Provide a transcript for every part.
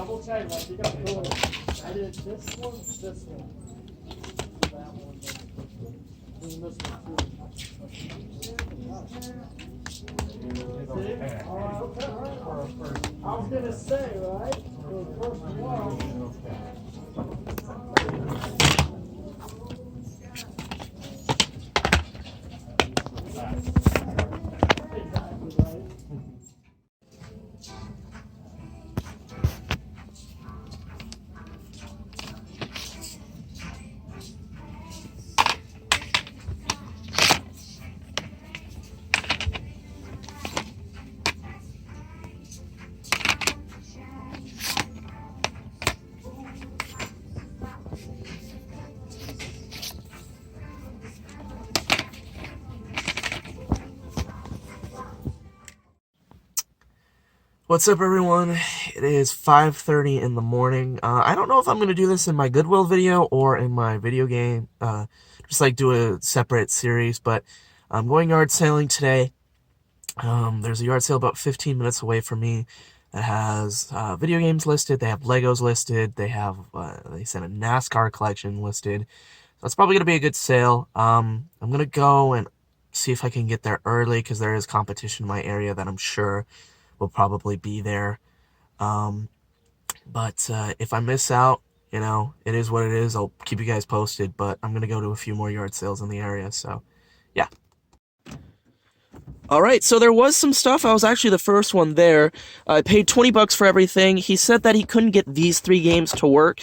double check, like you got go. I did this one, that one, and this one too. Okay, all right. I was gonna say, right? The first one. What's up, everyone? It is 5:30 in the morning. I don't know if I'm going to do this in my Goodwill video or in my video game, just like do a separate series, but I'm going yard sailing today. There's a yard sale about 15 minutes away from me that has video games listed, they have Legos listed, they have, they sent a NASCAR collection listed, so it's probably going to be a good sale. I'm going to go and see if I can get there early, because there is competition in my area that I'm sure will probably be there. But if I miss out, you know, it is what it is. I'll keep you guys posted, but I'm going to go to a few more yard sales in the area, so yeah. Alright, so there was some stuff. I was actually the first one there. I paid 20 bucks for everything. He said that he couldn't get these 3 games to work,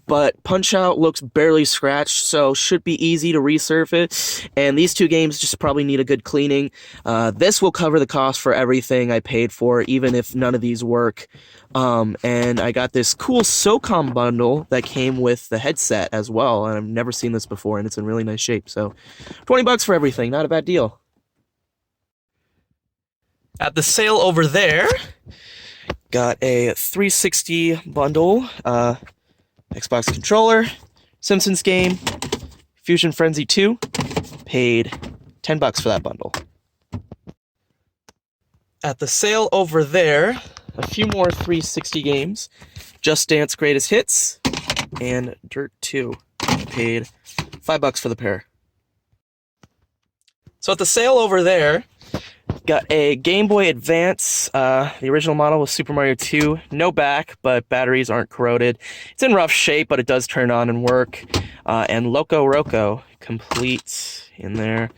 but Punch-Out looks barely scratched, so should be easy to resurface. And these 2 games just probably need a good cleaning. This will cover the cost for everything I paid for, even if none of these work. And I got this cool SOCOM bundle that came with the headset as well, and I've never seen this before, and it's in really nice shape. So 20 bucks for everything, not a bad deal. At the sale over there, got a 360 bundle, Xbox controller, Simpsons game, Fusion Frenzy 2, paid 10 bucks for that bundle. At the sale over there, a few more 360 games, Just Dance Greatest Hits, and Dirt 2, paid 5 bucks for the pair. So at the sale over there, got a Game Boy Advance. The original model was Super Mario 2. No back, but batteries aren't corroded. It's in rough shape, but it does turn on and work. And Loco Roco, complete in there.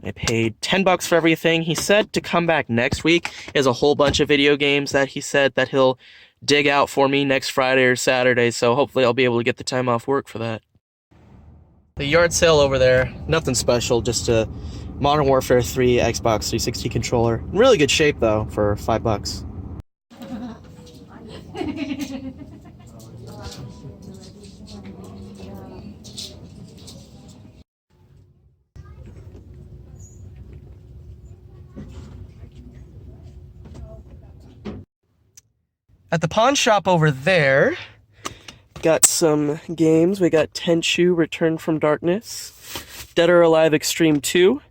I paid 10 bucks for everything. He said to come back next week. He has a whole bunch of video games that he said that he'll dig out for me next Friday or Saturday, so hopefully I'll be able to get the time off work for that. The yard sale over there, nothing special, just a Modern Warfare 3 Xbox 360 controller. In really good shape, though, for 5 bucks. At the pawn shop over there, got some games. We got Tenchu Return from Darkness, Dead or Alive Extreme 2,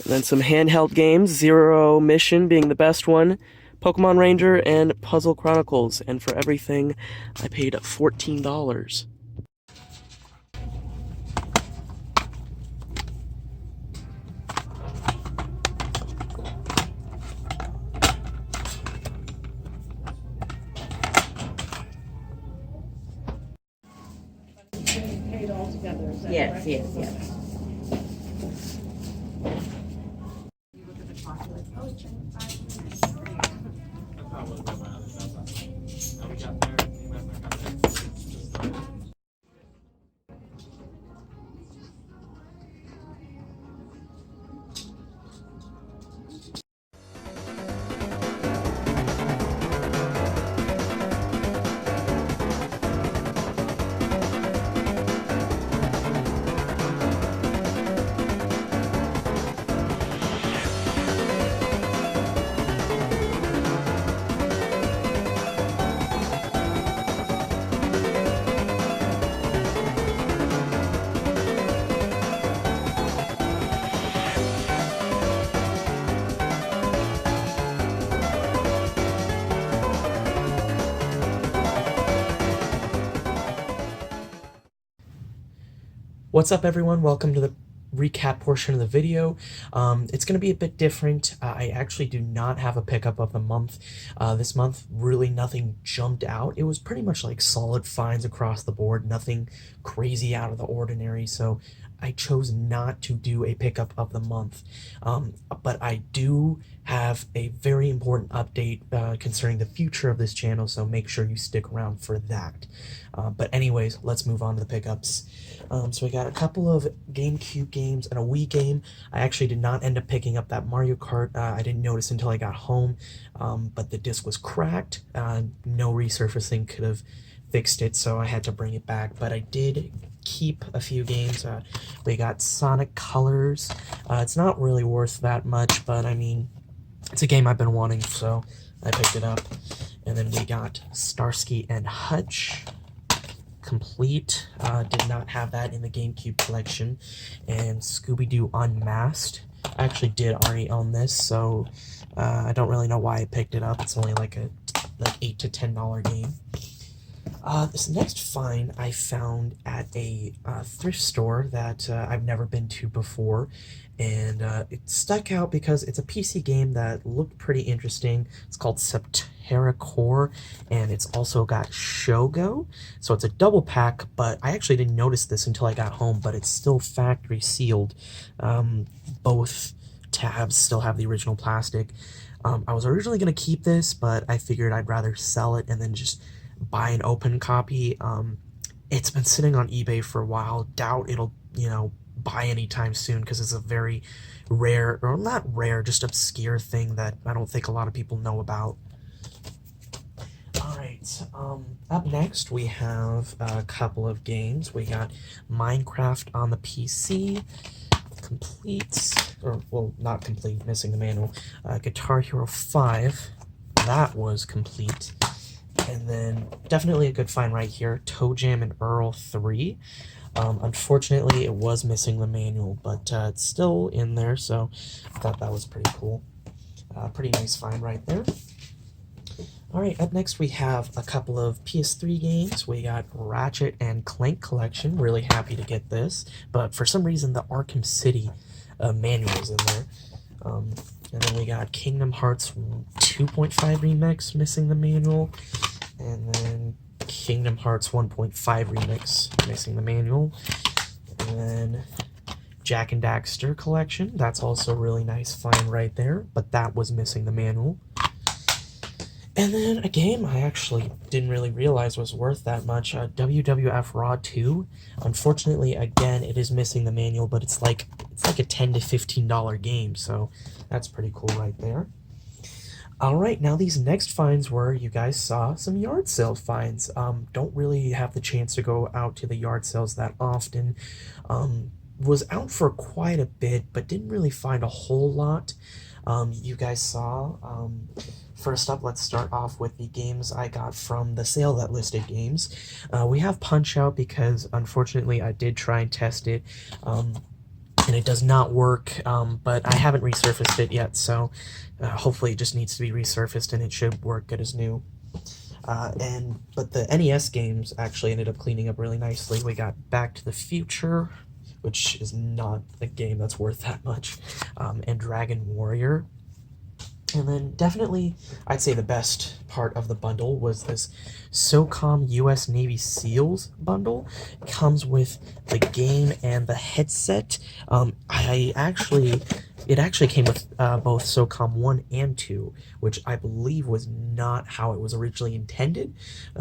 and then some handheld games, Zero Mission being the best one, Pokemon Ranger, and Puzzle Chronicles. And for everything, I paid $14. Yes, yes, yes. What's up, everyone? Welcome to the recap portion of the video. It's going to be a bit different. I actually do not have a pickup of the month. This month, really nothing jumped out. It was pretty much like solid finds across the board, nothing crazy out of the ordinary, so I chose not to do a pickup of the month. But I do have a very important update concerning the future of this channel, so make sure you stick around for that. But anyways, let's move on to the pickups. So we got a couple of GameCube games and a Wii game. I actually did not end up picking up that Mario Kart. I didn't notice until I got home, but the disc was cracked. No resurfacing could have fixed it, so I had to bring it back. But I did keep a few games. We got Sonic Colors. It's not really worth that much, but I mean, it's a game I've been wanting, so I picked it up. And then we got Starsky and Hutch complete. Did not have that in the GameCube collection. And Scooby-Doo Unmasked. I actually did already own this, so I don't really know why I picked it up. It's only like a $8 to $10 game. This next find I found at a thrift store that I've never been to before, and it stuck out because it's a PC game that looked pretty interesting. It's called Septerra Core, and it's also got Shogo, so it's a double pack, but I actually didn't notice this until I got home, but it's still factory sealed. Both tabs still have the original plastic. I was originally going to keep this, but I figured I'd rather sell it and then just buy an open copy. It's been sitting on eBay for a while. Doubt it'll, buy anytime soon because it's a very rare, or not rare, just obscure thing that I don't think a lot of people know about. Alright, up next we have a couple of games. We got Minecraft on the PC, complete, or, well, not complete, missing the manual. Guitar Hero 5, that was complete. And then definitely a good find right here, Toe Jam and Earl 3. Unfortunately, it was missing the manual, but it's still in there, so I thought that was pretty cool. Pretty nice find right there. Alright, up next we have a couple of PS3 games. We got Ratchet and Clank Collection. Really happy to get this, but for some reason the Arkham City manual is in there. And then we got Kingdom Hearts 2.5 Remix, missing the manual. And then Kingdom Hearts 1.5 Remix, missing the manual. And then Jak and Daxter Collection. That's also a really nice find right there, but that was missing the manual. And then a game I actually didn't really realize was worth that much, WWF Raw 2. Unfortunately, again, it is missing the manual, but it's like a $10 to $15 game, so that's pretty cool right there. Alright, now these next finds were, you guys saw, some yard sale finds. Don't really have the chance to go out to the yard sales that often. Was out for quite a bit, but didn't really find a whole lot. You guys saw. First up, let's start off with the games I got from the sale that listed games. We have Punch-Out because, unfortunately, I did try and test it. And it does not work, but I haven't resurfaced it yet, so hopefully it just needs to be resurfaced and it should work good as new. But the NES games actually ended up cleaning up really nicely. We got Back to the Future, which is not a game that's worth that much, and Dragon Warrior. And then definitely, I'd say the best part of the bundle was this SOCOM US Navy SEALs bundle. It comes with the game and the headset. It actually came with both SOCOM 1 and 2, which I believe was not how it was originally intended.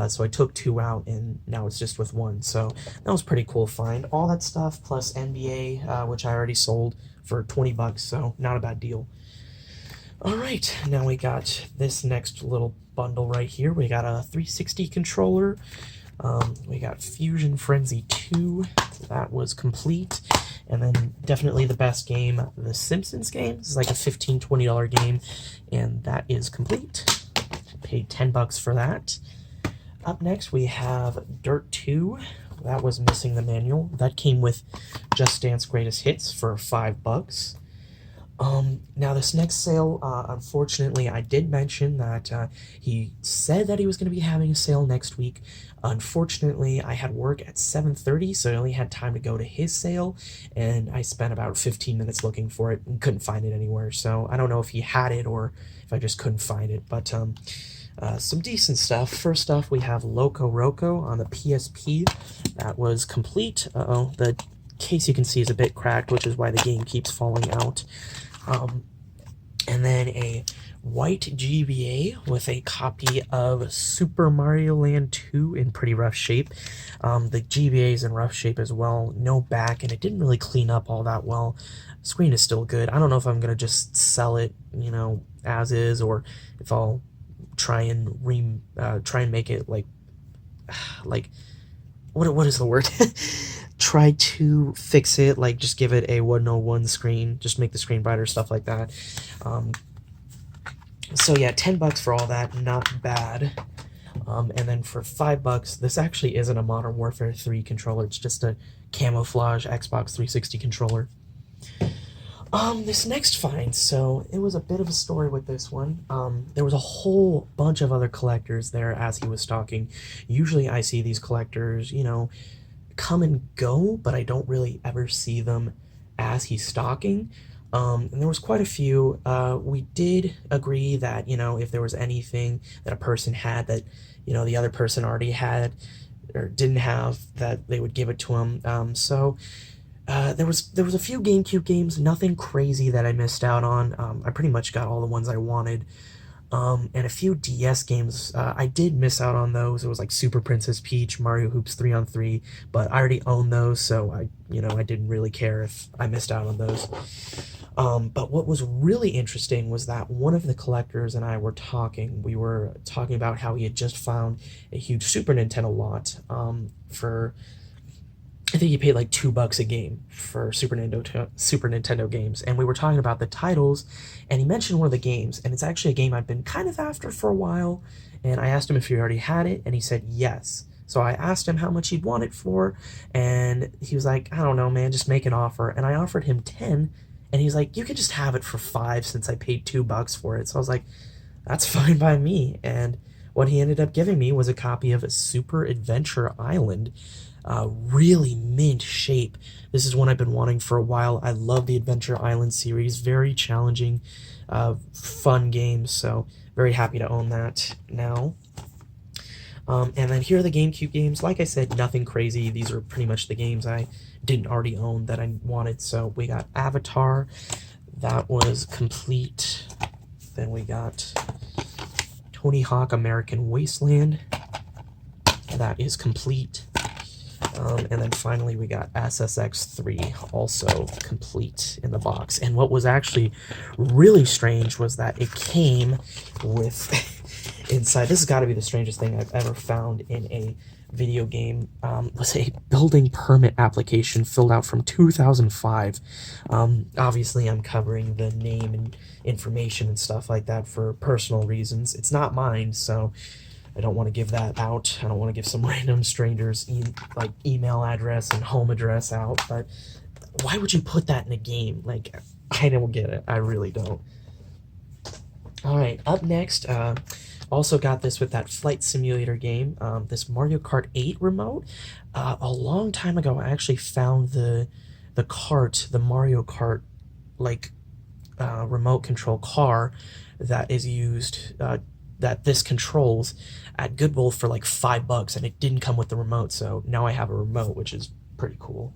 So I took 2 out, and now it's just with 1. So that was a pretty cool find. All that stuff, plus NBA, which I already sold for 20 bucks, so not a bad deal. Alright, now we got this next little bundle right here. We got a 360 controller. We got Fusion Frenzy 2. That was complete. And then definitely the best game, the Simpsons game. This is like a $15, $20 game, and that is complete. Paid 10 bucks for that. Up next, we have Dirt 2. That was missing the manual. That came with Just Dance Greatest Hits for 5 bucks. Now this next sale, unfortunately, I did mention that he said that he was going to be having a sale next week. Unfortunately, I had work at 7:30, so I only had time to go to his sale, and I spent about 15 minutes looking for it and couldn't find it anywhere. So I don't know if he had it or if I just couldn't find it, but some decent stuff. First off, we have Loco Roco on the PSP. That was complete. Uh-oh, the case you can see is a bit cracked, which is why the game keeps falling out. And then a white GBA with a copy of Super Mario Land 2 in pretty rough shape. The GBA is in rough shape as well, no back, and it didn't really clean up all that well. Screen is still good. I don't know if I'm going to just sell it, you know, as is, or if I'll try and make it like what is the word? Try to fix it, like just give it a 101 screen, just make the screen brighter, stuff like that. So yeah, $10 for all that, not bad. And then for $5, this actually isn't a Modern Warfare 3 controller, it's just a camouflage Xbox 360 controller. This next find, so it was a bit of a story with this one. There was a whole bunch of other collectors there as he was stalking. Usually I see these collectors, you know, come and go, but I don't really ever see them as he's stalking. And there was quite a few. We did agree that, you know, if there was anything that a person had that, you know, the other person already had or didn't have, that they would give it to him. There was a few GameCube games, nothing crazy that I missed out on. I pretty much got all the ones I wanted. And a few DS games, I did miss out on those. It was like Super Princess Peach, Mario Hoops 3-on-3, but I already own those, so I didn't really care if I missed out on those. But what was really interesting was that one of the collectors and I were talking. We were talking about how he had just found a huge Super Nintendo lot for, I think he paid like $2 a game for Super Nintendo games, and we were talking about the titles, and he mentioned one of the games, and it's actually a game I've been kind of after for a while, and I asked him if he already had it, and he said yes. So I asked him how much he'd want it for, and he was like, I don't know, man, just make an offer, and I offered him 10, and he's like, you can just have it for 5 since I paid $2 for it. So I was like, that's fine by me, and what he ended up giving me was a copy of Super Adventure Island. Really mint shape. This is one I've been wanting for a while. I love the Adventure Island series. Very challenging, fun games, so very happy to own that now. And then here are the GameCube games. Like I said, nothing crazy. These are pretty much the games I didn't already own that I wanted. So we got Avatar. That was complete. Then we got Tony Hawk American Wasteland. That is complete. And then finally we got SSX 3, also complete in the box. And what was actually really strange was that it came with inside, this has got to be the strangest thing I've ever found in a video game, was a building permit application filled out from 2005. Obviously I'm covering the name and information and stuff like that for personal reasons. It's not mine, so I don't want to give that out. I don't want to give some random strangers like email address and home address out, but why would you put that in a game? Like, I don't get it. I really don't. Alright, up next, also got this with that flight simulator game, this Mario Kart 8 remote. A long time ago, I actually found the Mario Kart, like, remote control car that is used, that this controls at Goodwill for like $5, and it didn't come with the remote, so now I have a remote, which is pretty cool.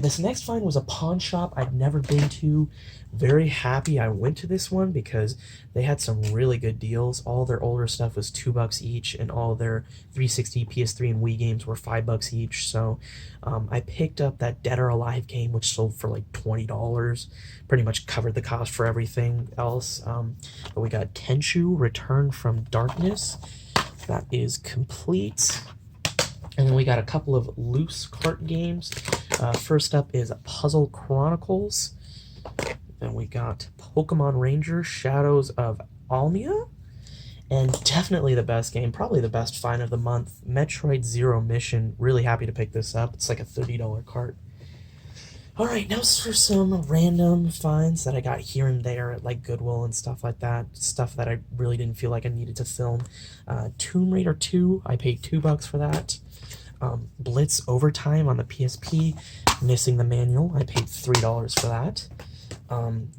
This next find was a pawn shop I'd never been to. Very happy I went to this one because they had some really good deals. All their older stuff was $2 each, and all their 360, PS3, and Wii games were $5 each. So I picked up that Dead or Alive game, which sold for like $20. Pretty much covered the cost for everything else. But we got Tenchu Return from Darkness. That is complete. And then we got a couple of loose cart games. First up is Puzzle Chronicles. Then we got Pokemon Ranger Shadows of Almia. And definitely the best game, probably the best find of the month, Metroid Zero Mission. Really happy to pick this up. It's like a $30 cart. Alright, now for some random finds that I got here and there at like Goodwill and stuff like that. Stuff that I really didn't feel like I needed to film. Tomb Raider 2, I paid $2 for that. Blitz Overtime on the PSP, missing the manual, I paid $3 for that.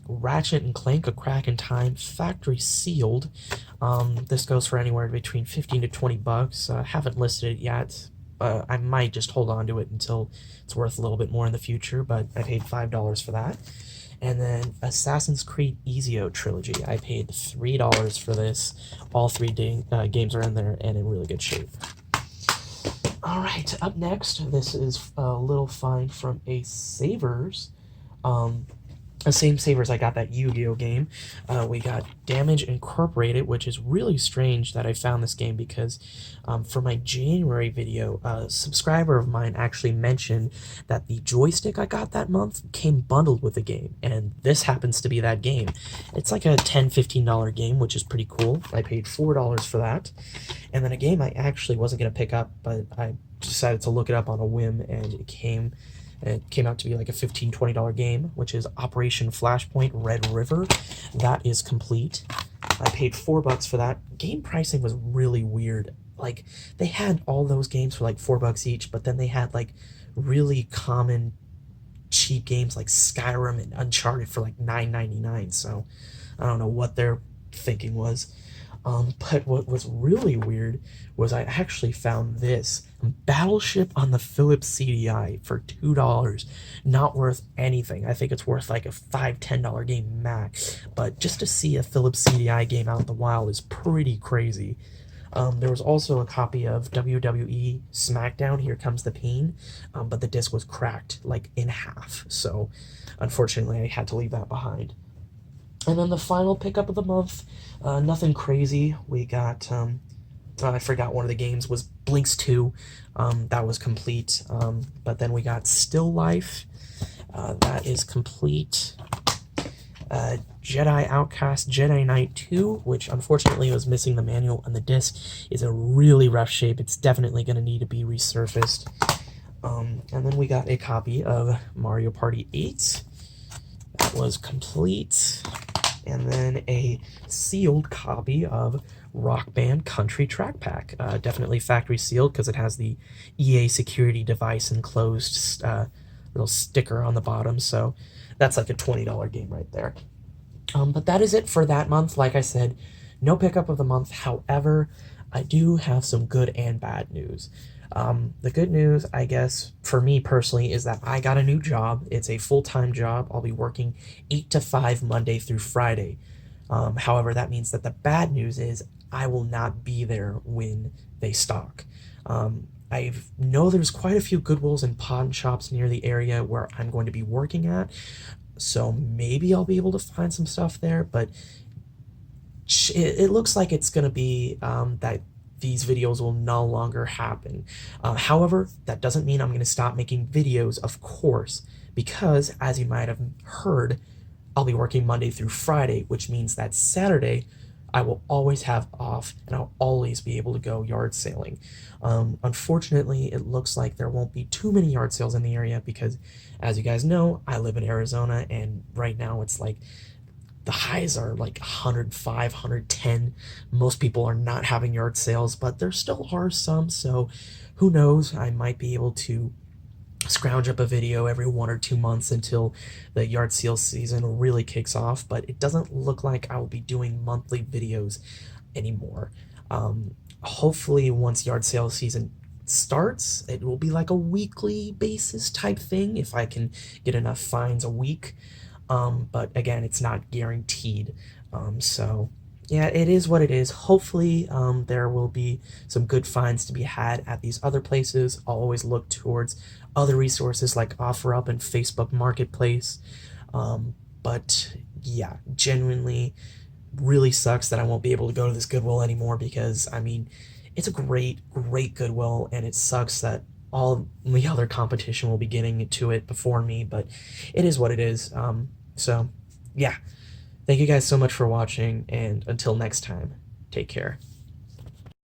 Ratchet and Clank, A Crack in Time, factory sealed. This goes for anywhere between 15 to 20 bucks. Haven't listed it yet. I might just hold on to it until it's worth a little bit more in the future, but I paid $5 for that. And then Assassin's Creed Ezio Trilogy, I paid $3 for this. All three games are in there and in really good shape. Alright, up next, this is a little find from a Savers. The same Savers I got that Yu-Gi-Oh game. We got Damage Incorporated, which is really strange that I found this game because for my January video, a subscriber of mine actually mentioned that the joystick I got that month came bundled with the game, and this happens to be that game. It's like a $10-15 game, which is pretty cool. I paid $4 for that. And then a game I actually wasn't going to pick up, but I decided to look it up on a whim, and it came out to be like a $15-20 game, which is Operation Flashpoint Red River. That is complete. I paid $4 for that. Game pricing was really weird. Like, they had all those games for like $4 each, but then they had like really common cheap games like Skyrim and Uncharted for like $9.99. So I don't know what their thinking was. But what was really weird was I actually found this Battleship on the Philips CDI for $2. Not worth anything. I think it's worth like a $5-10 game max. But just to see a Philips CDI game out in the wild is pretty crazy. There was also a copy of WWE SmackDown, Here Comes the Pain, but the disc was cracked like in half. So unfortunately I had to leave that behind. And then the final pickup of the month, nothing crazy. We got, I forgot one of the games was Blinks 2. That was complete. But then we got Still Life. That is complete. Jedi Outcast Jedi Knight 2, which unfortunately was missing the manual, and the disc is in really rough shape. It's definitely going to need to be resurfaced. And then we got a copy of Mario Party 8. That was complete. And then a sealed copy of Rock Band Country Track Pack. Definitely factory sealed because it has the EA security device enclosed little sticker on the bottom. So that's like a $20 game right there. But that is it for that month. Like I said, no pickup of the month. However, I do have some good and bad news. The good news, I guess, for me personally, is that I got a new job. It's a full-time job. I'll be working 8 to 5 Monday through Friday. However, that means that the bad news is I will not be there when they stock. I know there's quite a few Goodwills and pawn shops near the area where I'm going to be working at, so maybe I'll be able to find some stuff there, but it looks like it's going to be that these videos will no longer happen. However, that doesn't mean I'm going to stop making videos, of course, because, as you might have heard, I'll be working Monday through Friday, which means that Saturday I will always have off, and I'll always be able to go yard sailing. Unfortunately, it looks like there won't be too many yard sales in the area because, as you guys know, I live in Arizona, and right now it's like the highs are like 105, 110. Most people are not having yard sales, but there still are some, so who knows? I might be able to scrounge up a video every 1 or 2 months until the yard sale season really kicks off, but it doesn't look like I will be doing monthly videos anymore. Hopefully once yard sale season starts, it will be like a weekly basis type thing if I can get enough finds a week. But again, it's not guaranteed. So yeah, it is what it is. Hopefully there will be some good finds to be had at these other places. I'll always look towards other resources like OfferUp and Facebook Marketplace. But yeah, genuinely really sucks that I won't be able to go to this Goodwill anymore because, I mean, it's a great Goodwill, and it sucks that all the other competition will be getting to it before me, but it is what it is. So yeah, thank you guys so much for watching, and until next time, take care.